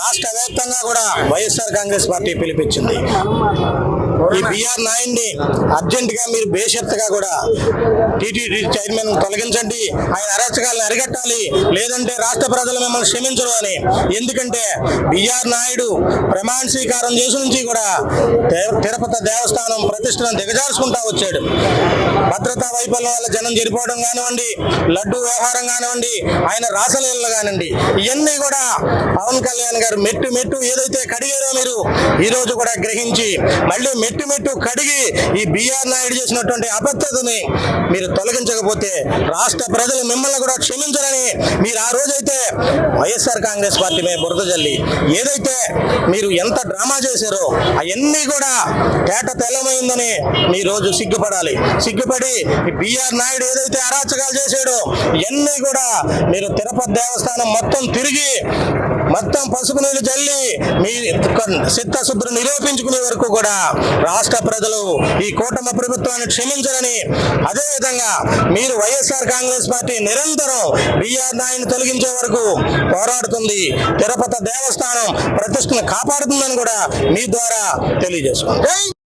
రాష్ట్ర వ్యాప్తంగా కూడా వైఎస్ఆర్ కాంగ్రెస్ పార్టీ పిలిపించింది. ఈ బిఆర్ నాయుడిని అర్జెంట్ గా మీరు బేషరతుగా కూడా టీటీడీ చైర్మన్ తొలగించండి, ఆయన అరాచకాలను అరికట్టాలి, లేదంటే రాష్ట్ర ప్రజలు మిమ్మల్ని క్షమించరు అని. ఎందుకంటే బిఆర్ నాయుడు ప్రమాణ స్వీకారం చేసి నుంచి కూడా తిరుపతి దేవస్థానం ప్రతిష్టను దిగజార్చుకుంటా వచ్చాడు. భద్రతా వైఫల్యం వల్ల జనం జరిపోవడం కానివ్వండి, లడ్డు వ్యవహారం కానివ్వండి, ఆయన రాసలీలలు కానివ్వండి, ఇవన్నీ కూడా పవన్ కళ్యాణ్ గారు మెట్టు మెట్టు ఏదైతే కడిగారో మీరు ఈ రోజు కూడా గ్రహించి మళ్ళీ మెట్టు మెట్టు కడిగి ఈ బిఆర్ నాయుడు చేసినటువంటి అబద్ధతని మీరు తొలగించకపోతే రాష్ట్ర ప్రజలు మిమ్మల్ని కూడా క్షమించరని మీరు ఆ రోజైతే వైఎస్ఆర్ కాంగ్రెస్ పార్టీ మీద బురద జల్లి ఏదైతే మీరు ఎంత డ్రామా చేశారో అవన్నీ కూడా తేట తెల్లమైందని మీ రోజు సిగ్గుపడాలి. సిగ్గుపడి బిఆర్ నాయుడు ఏదైతే అరాచకాలు చేశాడో ఇవన్నీ కూడా మీరు తిరుపతి దేవస్థానం మొత్తం తిరిగి మొత్తం పసుపు నీళ్లు జల్లి మీ చిత్తశుద్ధిని నిరూపించుకునే వరకు కూడా రాష్ట్ర ప్రజలు ఈ కూటమి ప్రభుత్వాన్ని క్షమించరని, అదేవిధంగా మీరు వైఎస్ఆర్ కాంగ్రెస్ పార్టీ నిరంతరం బిఆర్ నాయుడిని తొలగించే వరకు పోరాడుతుంది, తిరుపతి దేవస్థానం ప్రతిష్టను కాపాడుతుందని కూడా మీ ద్వారా తెలియజేసుకోండి.